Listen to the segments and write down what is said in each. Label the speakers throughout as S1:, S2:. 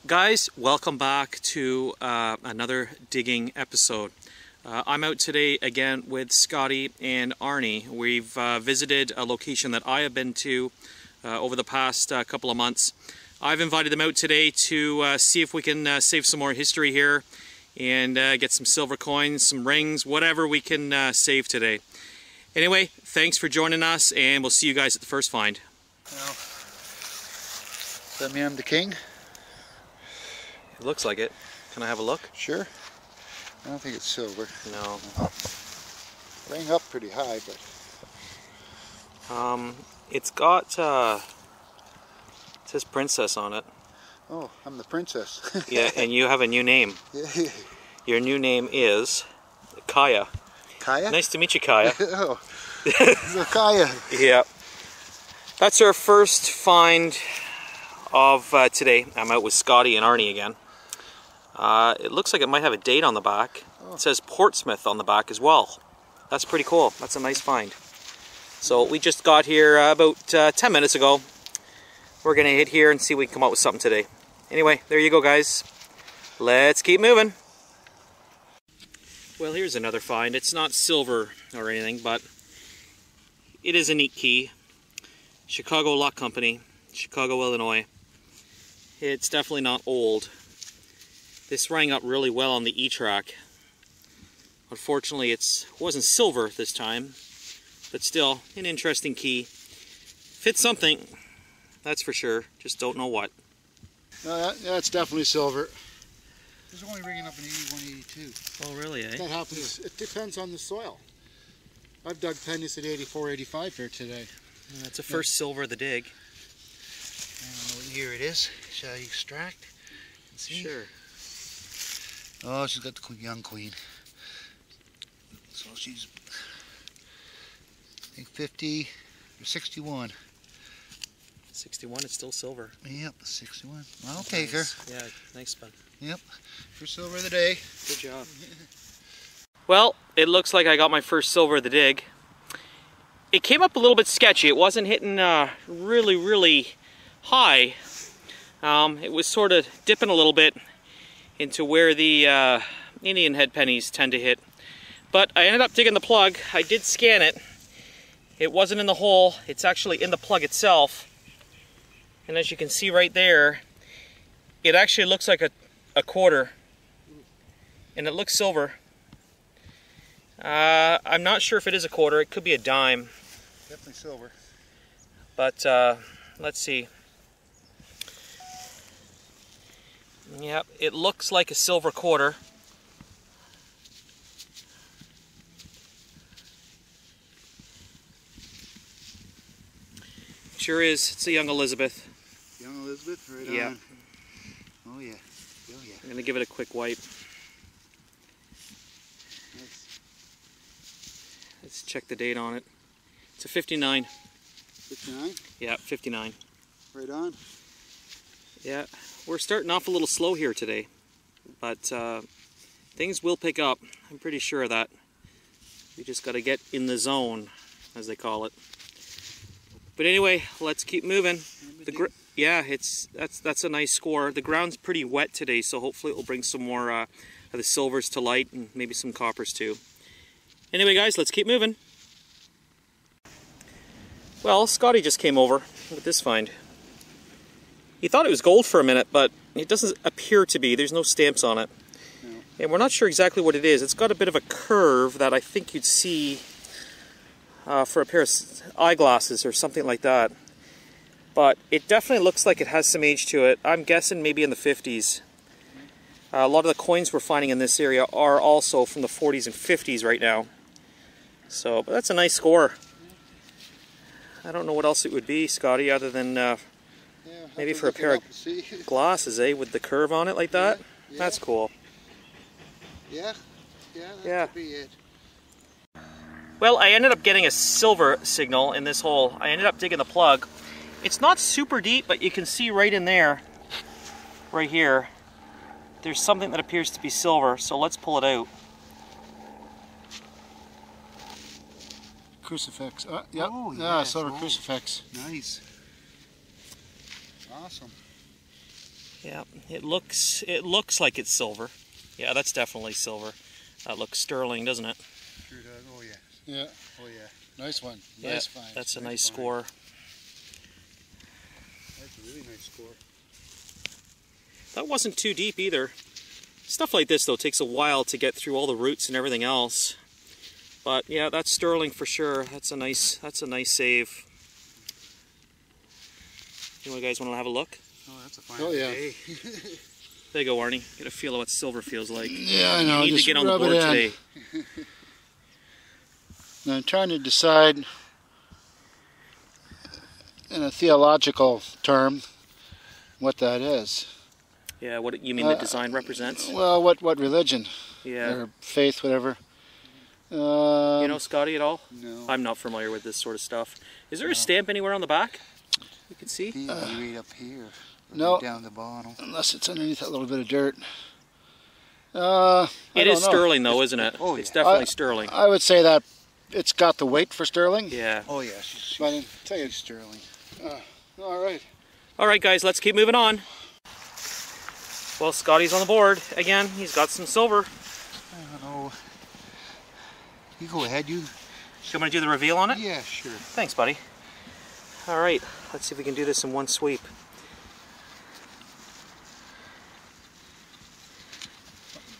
S1: Guys, welcome back to another digging episode. I'm out today again with Scotty and Arnie. We've visited a location that I have been to over the past couple of months. I've invited them out today to see if we can save some more history here and get some silver coins, some rings, whatever we can save today. Anyway, thanks for joining us, and we'll see you guys at the first find.
S2: Well, let me am the king.
S1: It looks like it. Can I have a look?
S2: Sure. I don't think it's silver.
S1: No.
S2: Laying up pretty high, but
S1: it's got it says princess on it.
S2: oh, I'm the princess.
S1: Yeah, and you have a new name.
S2: Yeah.
S1: Your new name is Kaya.
S2: Kaya?
S1: Nice to meet you, Kaya.
S2: Oh, so Kaya.
S1: Yeah. That's our first find of today. I'm out with Scotty and Arnie again. It looks like it might have a date on the back. It says Portsmouth on the back as well. That's pretty cool. That's a nice find. So we just got here about 10 minutes ago. We're going to hit here and see if we can come up with something today. Anyway, there you go, guys. Let's keep moving. Well, here's another find. It's not silver or anything, but it is a neat key. Chicago Lock Company, Chicago, Illinois. It's definitely not old. This rang up really well on the E-track. Unfortunately, it wasn't silver this time, but still an interesting key. Fits something, that's for sure. Just don't know what.
S2: No, that's definitely silver. It's only ringing up in 81, 82.
S1: Oh, really, eh?
S2: That happens. It depends on the soil. I've dug pennies at 84, 85 here today.
S1: That's the first silver of the dig.
S2: I don't know what year it is. Shall you extract? See?
S1: Sure.
S2: Oh, she's got the young queen. So she's, I think 50 or 61.
S1: 61, it's still silver.
S2: Yep, 61. I'll take her.
S1: Yeah, nice one.
S2: Yep, for silver of the day.
S1: Good job. Well, it looks like I got my first silver of the dig. It came up a little bit sketchy. It wasn't hitting really, really high. It was sort of dipping a little bit into where the Indian head pennies tend to hit. But I ended up digging the plug. I did scan it. It wasn't in the hole. It's actually in the plug itself. And as you can see right there, it actually looks like a quarter. And it looks silver. I'm not sure if it is a quarter. It could be a dime.
S2: Definitely silver.
S1: But let's see. Yep, it looks like a silver quarter. Sure is. It's a young Elizabeth.
S2: Young Elizabeth, right
S1: Yeah.
S2: on. Oh yeah. Oh yeah.
S1: I'm going to give it a quick wipe.
S2: Nice.
S1: Let's check the date on it. It's a 59.
S2: 59?
S1: Yeah, 59.
S2: Right on.
S1: Yeah, we're starting off a little slow here today, but things will pick up. I'm pretty sure of that. We just got to get in the zone, as they call it. But anyway, let's keep moving. Yeah, that's a nice score. The ground's pretty wet today, so hopefully it will bring some more of the silvers to light and maybe some coppers too. Anyway, guys, let's keep moving. Well, Scotty just came over with this find. He thought it was gold for a minute, but it doesn't appear to be. There's no stamps on it. No. And we're not sure exactly what it is. It's got a bit of a curve that I think you'd see for a pair of eyeglasses or something like that. But it definitely looks like it has some age to it. I'm guessing maybe in the 50s. A lot of the coins we're finding in this area are also from the 40s and 50s right now. So, but that's a nice score. I don't know what else it would be, Scotty, other than maybe for a pair of glasses, eh, with the curve on it like that. Yeah. That's cool.
S2: Yeah, that could be it.
S1: Well, I ended up getting a silver signal in this hole. I ended up digging the plug. It's not super deep, but you can see right in there, right here, there's something that appears to be silver, so let's pull it out.
S2: Crucifix. Yep.
S1: Oh,
S2: yeah,
S1: yes.
S2: silver crucifix.
S3: Nice.
S2: Awesome.
S1: Yeah, it looks like it's silver. Yeah, that's definitely silver. That looks sterling, doesn't it?
S2: Sure does. Oh yeah. Yeah. Oh yeah. Nice one.
S1: Yeah,
S2: Nice find.
S1: that's a nice score.
S2: That's a really nice score.
S1: That wasn't too deep either. Stuff like this though takes a while to get through all the roots and everything else. But yeah, that's sterling for sure. That's a nice save. You guys want to have a look?
S2: Oh, that's a fine. Oh yeah.
S1: There you go, Arnie. Get a feel of what silver feels like.
S2: Yeah, I know.
S1: You need to get on the board today.
S2: Now I'm trying to decide, in a theological term, what that is.
S1: Yeah, what you mean the design represents?
S2: Well, what religion?
S1: Yeah.
S2: Or faith, whatever.
S1: You know Scotty at all?
S2: No.
S1: I'm not familiar with this sort of stuff. Is there a stamp anywhere on the back you can see?
S2: Right up here. No. Down the bottom. Unless it's underneath that little bit of dirt.
S1: It is sterling though, isn't it?
S2: Oh, yeah.
S1: It's definitely sterling.
S2: I would say that it's got the weight for sterling.
S1: Yeah.
S2: Oh yeah, but I tell you, sterling. All right.
S1: All right, guys, let's keep moving on. Well, Scotty's on the board again. He's got some silver.
S2: I don't know. You go ahead. You
S1: want me to do the reveal on it?
S2: Yeah, sure.
S1: Thanks, buddy. All right, let's see if we can do this in one sweep.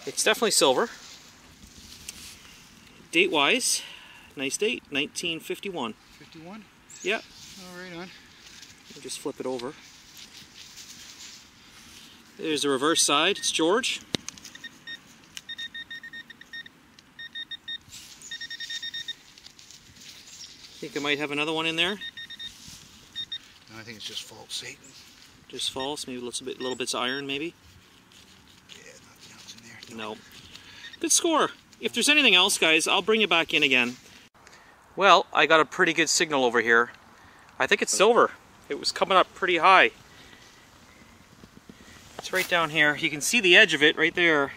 S1: It's definitely silver. Date-wise, nice date, 1951.
S2: 51?
S1: Yeah.
S2: All right, on.
S1: We'll just flip it over. There's the reverse side. It's George. Think I might have another one in there.
S2: No, I think it's just false Satan.
S1: Just false, maybe little bits of iron, maybe.
S2: Yeah, nothing else in there.
S1: No. Good score. If there's anything else, guys, I'll bring you back in again. Well, I got a pretty good signal over here. I think it's silver. It was coming up pretty high. It's right down here. You can see the edge of it right there.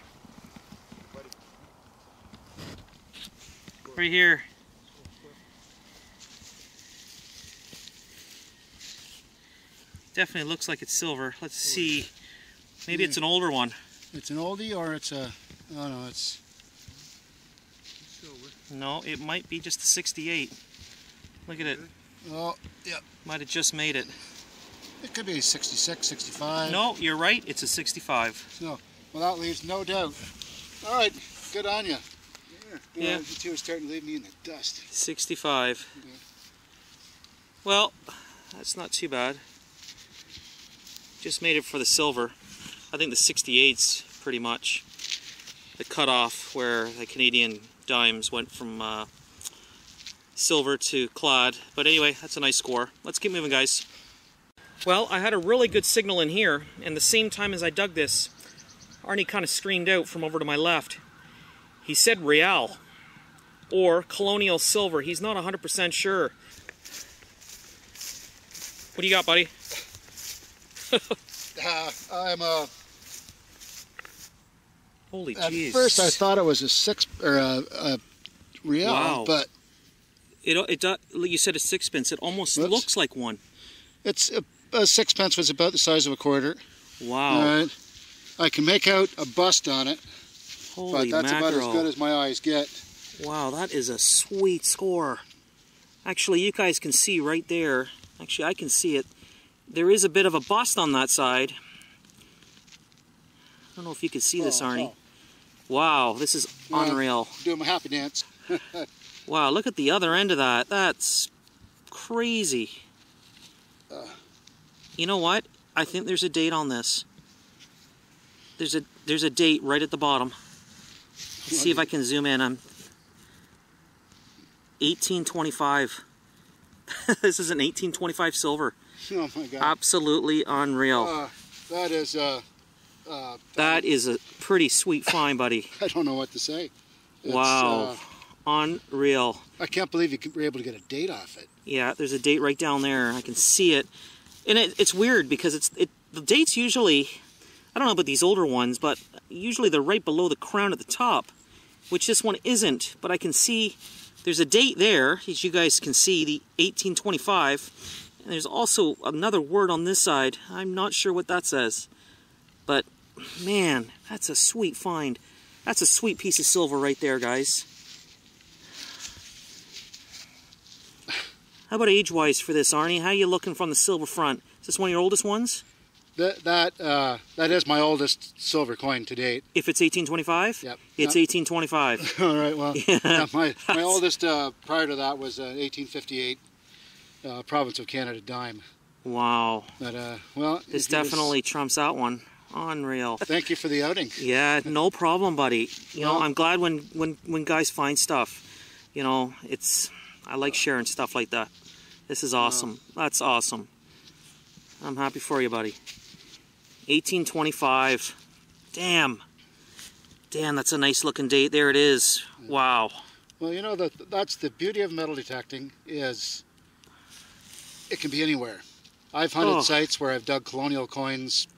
S1: Right here. Definitely looks like it's silver. Let's see. Maybe it's an older one.
S2: It's an oldie, or it's a... Oh no, it's silver.
S1: No, it might be just a 68. Look at it.
S2: Oh, yeah.
S1: Might have just made it.
S2: It could be a 66, 65.
S1: No, you're right. It's a 65.
S2: So, well, that leaves no doubt. All right, good on you.
S1: Yeah.
S2: You two are starting to leave me in the dust.
S1: 65.
S2: Okay.
S1: Well, that's not too bad. Just made it for the silver. I think the 68's pretty much the cutoff where the Canadian dimes went from silver to clad. But anyway, that's a nice score. Let's keep moving, guys. Well, I had a really good signal in here, and the same time as I dug this, Arnie kind of screamed out from over to my left. He said Real or Colonial Silver. He's not 100% sure. What do you got, buddy?
S2: I'm
S1: Holy
S2: At
S1: jeez.
S2: first I thought it was a a real,
S1: wow.
S2: But
S1: you said a sixpence. It almost looks like one.
S2: It's a sixpence was about the size of a quarter.
S1: Wow.
S2: All right. I can make out a bust on it.
S1: Holy
S2: but that's
S1: mackerel.
S2: about as good as my eyes get.
S1: Wow, that is a sweet score. Actually, you guys can see right there. Actually, I can see it. There is a bit of a bust on that side. I don't know if you can see this, Arnie.
S2: Oh.
S1: Wow, this is unreal.
S2: Doing my happy dance.
S1: Wow, look at the other end of that. That's crazy. You know what? I think there's a date on this. There's a date right at the bottom. Let's see if I can zoom in. 1825. This is an 1825 silver.
S2: Oh my God!
S1: Absolutely unreal.
S2: That is
S1: that is a pretty sweet find, buddy.
S2: I don't know what to say. It's,
S1: wow, unreal.
S2: I can't believe you were able to get a date off it.
S1: Yeah, there's a date right down there. I can see it, and it's weird because the dates usually, I don't know about these older ones, but usually they're right below the crown at the top, which this one isn't. But I can see there's a date there, as you guys can see, the 1825. And there's also another word on this side. I'm not sure what that says. But man, that's a sweet find. That's a sweet piece of silver right there, guys. How about age-wise for this, Arnie? How are you looking from the silver front? Is this one of your oldest ones?
S2: That is my oldest silver coin to date.
S1: If it's 1825?
S2: Yep.
S1: It's 1825.
S2: All right, well, yeah, my oldest prior to that was 1858 province of Canada dime.
S1: Wow.
S2: But, well...
S1: This definitely trumps that one. Unreal.
S2: Thank you for the outing.
S1: Yeah, no problem, buddy. You know, I'm glad when guys find stuff. You know, I like sharing stuff like that. This is awesome. That's awesome. I'm happy for you, buddy. 1825. Damn. Damn, that's a nice looking date. There it is. Wow.
S2: Well, you know, that's the beauty of metal detecting, is it can be anywhere. I've hunted sites where I've dug colonial coins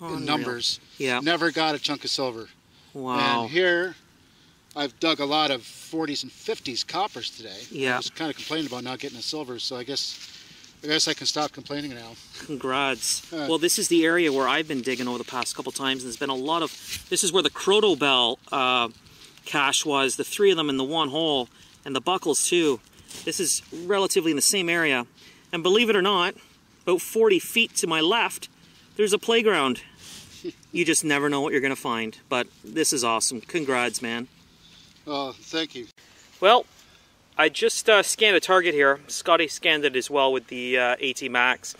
S2: in numbers.
S1: Yeah.
S2: Never got a chunk of silver.
S1: Wow.
S2: And here, I've dug a lot of 40s and 50s coppers today.
S1: Yeah.
S2: I was kind of complaining about not getting a silver, so I guess I can stop complaining now.
S1: Congrats. Well, this is the area where I've been digging over the past couple times. And there's been a lot of... This is where the Croto Bell cache was. The 3 of them in the one hole. And the buckles, too. This is relatively in the same area. And believe it or not, about 40 feet to my left, there's a playground. You just never know what you're going to find. But this is awesome. Congrats, man.
S2: Oh, thank you.
S1: Well, I just scanned a target here. Scotty scanned it as well with the AT Max.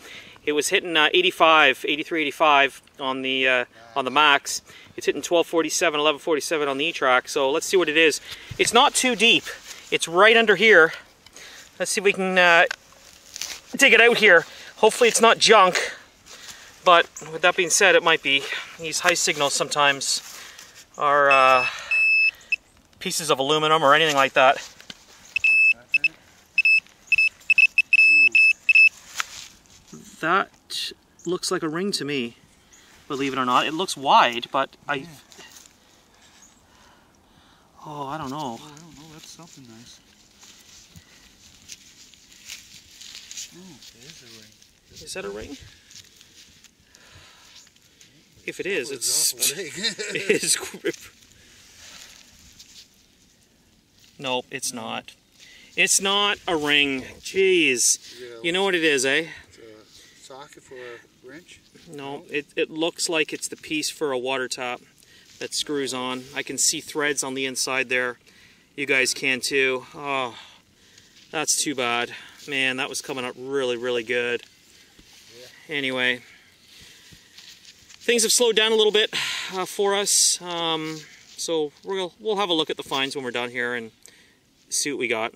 S1: It was hitting 85, 83, 85 on the Max. It's hitting 1247, 1147 on the E-Track. So let's see what it is. It's not too deep. It's right under here. Let's see if we can dig it out here. Hopefully it's not junk. But with that being said, it might be. These high signals sometimes are pieces of aluminum or anything like that. That looks like a ring to me, believe it or not. It looks wide, but oh, I don't know.
S2: Oh, I don't know, that's something nice. Oh, it is a ring.
S1: Is that a ring? If it is, it is grip. Nope, it's not. It's not a ring. Jeez. You know what it is, eh?
S2: Socket for a wrench?
S1: No, it looks like it's the piece for a water tap that screws on. I can see threads on the inside there. You guys can too. Oh, that's too bad. Man, that was coming up really, really good. Yeah. Anyway, things have slowed down a little bit for us. So we'll have a look at the finds when we're done here and see what we got.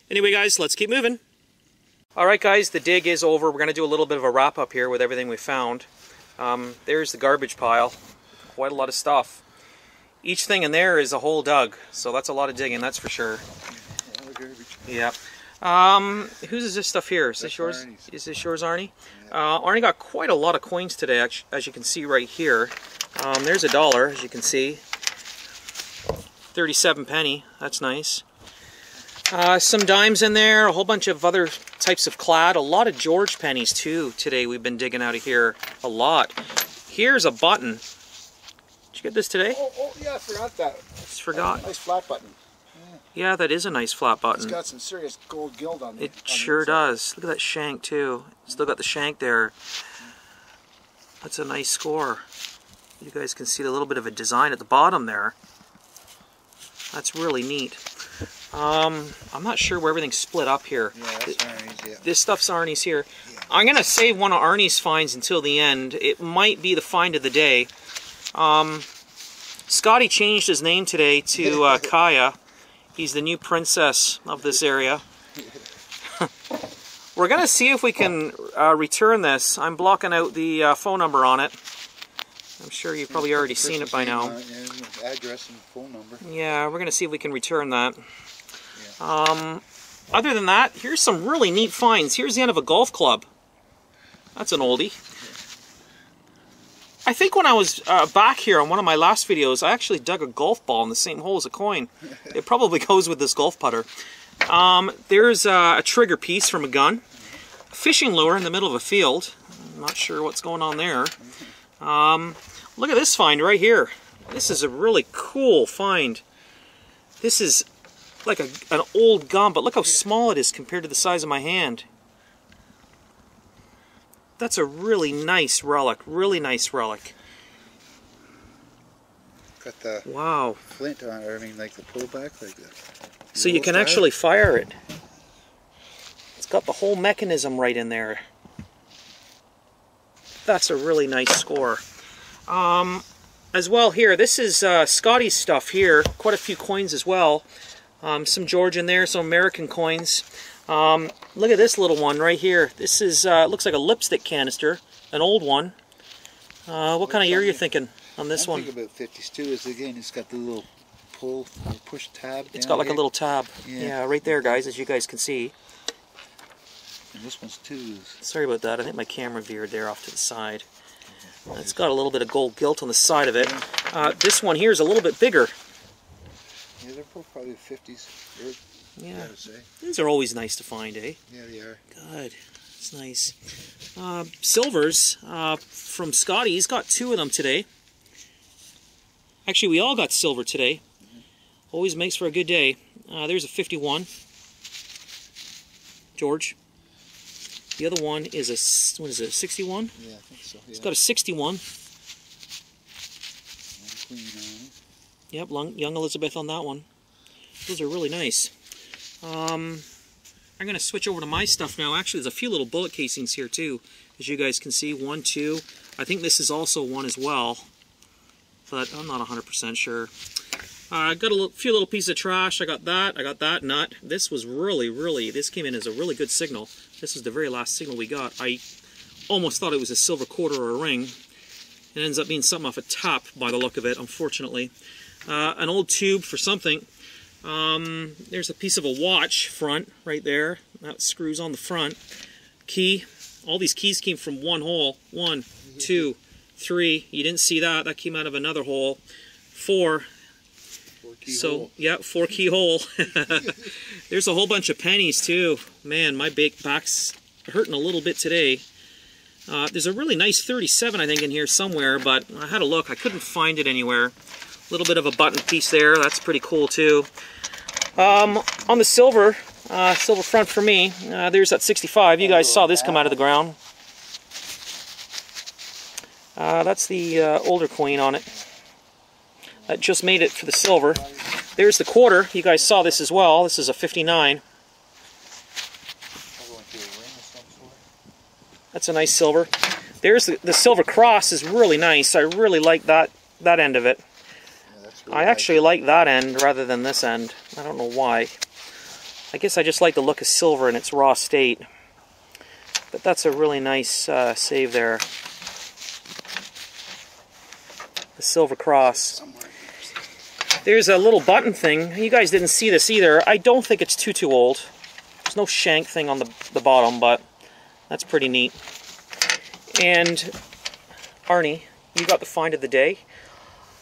S1: Anyway, guys, let's keep moving. Alright guys, the dig is over. We're going to do a little bit of a wrap up here with everything we found. There's the garbage pile. Quite a lot of stuff. Each thing in there is a hole dug, so that's a lot of digging, that's for sure. Yeah. Whose is this stuff here? Is this yours? Arnie's. Is this yours, Arnie? Yeah. Arnie got quite a lot of coins today, as you can see right here. There's $1, as you can see. 37 penny, that's nice. Some dimes in there, a whole bunch of other types of clad, a lot of George pennies too today we've been digging out of here, a lot. Here's a button. Did you get this today?
S3: Oh yeah, I forgot that.
S1: Just forgot.
S3: Nice flat button.
S1: Yeah, that is a nice flat button.
S3: It's got some serious gold gild on it.
S1: It sure does. Look at that shank too. Still got the shank there. That's a nice score. You guys can see a little bit of a design at the bottom there. That's really neat. I'm not sure where everything's split up here.
S2: Yeah, that's Arnie's, yeah.
S1: This stuff's Arnie's here. Yeah. I'm going to save one of Arnie's finds until the end. It might be the find of the day. Scotty changed his name today to Kaya. He's the new princess of this area. We're going to see if we can return this. I'm blocking out the phone number on it. I'm sure you've probably already seen it by now.
S2: Address and phone number.
S1: Yeah, we're going to see if we can return that. Yeah. Other than that, here's some really neat finds. Here's the end of a golf club. That's an oldie. I think when I was back here on one of my last videos, I actually dug a golf ball in the same hole as a coin. It probably goes with this golf putter. There's a trigger piece from a gun. A fishing lure in the middle of a field. I'm not sure what's going on there. Look at this find right here. This is a really cool find. This is like an old gum, but look how small it is compared to the size of my hand. That's a really nice relic, really nice relic.
S4: Got the
S1: wow
S4: flint on it, I mean like the pullback, like the
S1: so you can actually fire it. It's got the whole mechanism right in there. That's a really nice score. As well here, this is Scotty's stuff here, quite a few coins as well. Some George in there, some American coins. Look at this little one right here. This is looks like a lipstick canister, an old one. What kind of year are you thinking on this one?
S4: I'm thinking about 50s too. Is again, it's got the little pull or push tab.
S1: It's got like
S4: here.
S1: a little tab. Yeah, right there, guys, as you guys can see.
S4: And this one's too.
S1: Sorry about that. I think my camera veered there off to the side. It's got a little bit of gold gilt on the side of it. This one here is a little bit bigger.
S4: Yeah, they're both probably 50s.
S1: Yeah, these are always nice to find, eh?
S4: Yeah, they are.
S1: Good, it's nice. Silvers from Scotty. He's got 2 of them today. Actually, we all got silver today. Always makes for a good day. There's a 51, George. The other one is a, what is it, 61?
S4: Yeah, I think so. Yeah.
S1: It's got a 61. Yep, young Elizabeth on that one. Those are really nice. I'm going to switch over to my stuff now. Actually, there's a few little bullet casings here too, as you guys can see. 1, 2. I think this is also one as well, but I'm not 100% sure. I got a few little pieces of trash. I got that nut. This was really, this came in as a really good signal. This was the very last signal we got. I almost thought it was a silver quarter or a ring. It ends up being something off a tap by the look of it, unfortunately. An old tube for something. There's a piece of a watch front right there. That screws on the front. Key. All these keys came from one hole. 1, 2, 3. You didn't see that. That came out of another hole. 4. So, yeah, 4 keyhole. There's a whole bunch of pennies too. Man, my back's hurting a little bit today. There's a really nice 37, I think, in here somewhere, but I had a look. I couldn't find it anywhere. A little bit of a button piece there. That's pretty cool too. On the silver front for me, there's that 65. You guys saw this come out of the ground. That's the older coin on it. That just made it for the silver. There's the quarter. You guys saw this as well. This is a 59. That's a nice silver. There's the silver cross is really nice. I really like that end of it. Yeah, really I actually like that end rather than this end. I don't know why. I guess I just like the look of silver in its raw state. But that's a really nice save there. The silver cross. There's a little button thing. You guys didn't see this either. I don't think it's too old. There's no shank thing on the bottom, but that's pretty neat. And Arnie, you got the find of the day.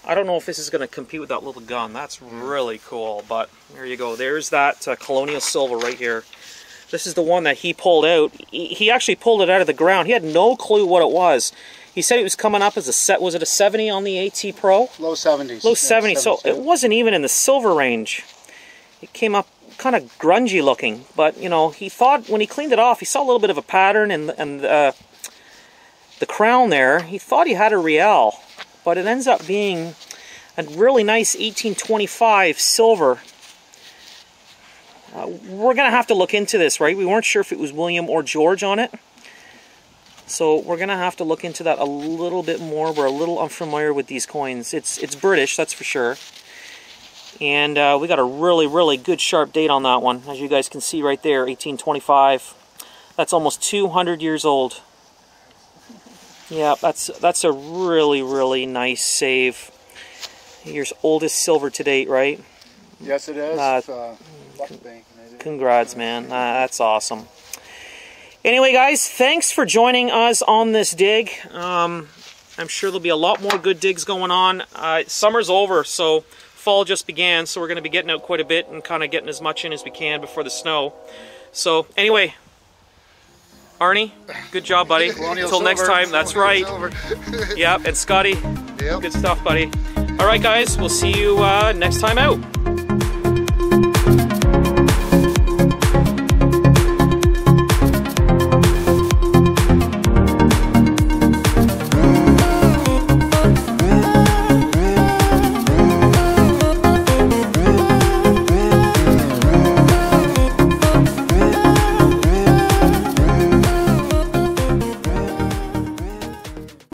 S1: I don't know if this is going to compete with that little gun. That's really cool, but there you go. There's that colonial silver right here. This is the one that he pulled out. He actually pulled it out of the ground. He had no clue what it was. He said it was coming up as a set. Was it a 70 on the AT Pro?
S2: Low 70s.
S1: Low 70s. So it wasn't even in the silver range. It came up kind of grungy looking, but you know, he thought when he cleaned it off, he saw a little bit of a pattern and the crown there. He thought he had a Riel, but it ends up being a really nice 1825 silver. We're gonna have to look into this, right? We weren't sure if it was William or George on it. So we're going to have to look into that a little bit more. We're a little unfamiliar with these coins. It's British, that's for sure. And we got a really good sharp date on that one. As you guys can see right there, 1825. That's almost 200 years old. Yeah, that's a really nice save. Here's oldest silver to date, right?
S2: Yes, it is.
S1: Congrats, man. That's awesome. Anyway, guys, thanks for joining us on this dig. I'm sure there'll be a lot more good digs going on. Summer's over, so fall just began, so we're going to be getting out quite a bit and kind of getting as much in as we can before the snow. So, anyway, Arnie, good job, buddy. Until next time, that's right. Yep, and Scotty,
S2: Yep.
S1: good stuff, buddy. All right, guys, we'll see you next time out.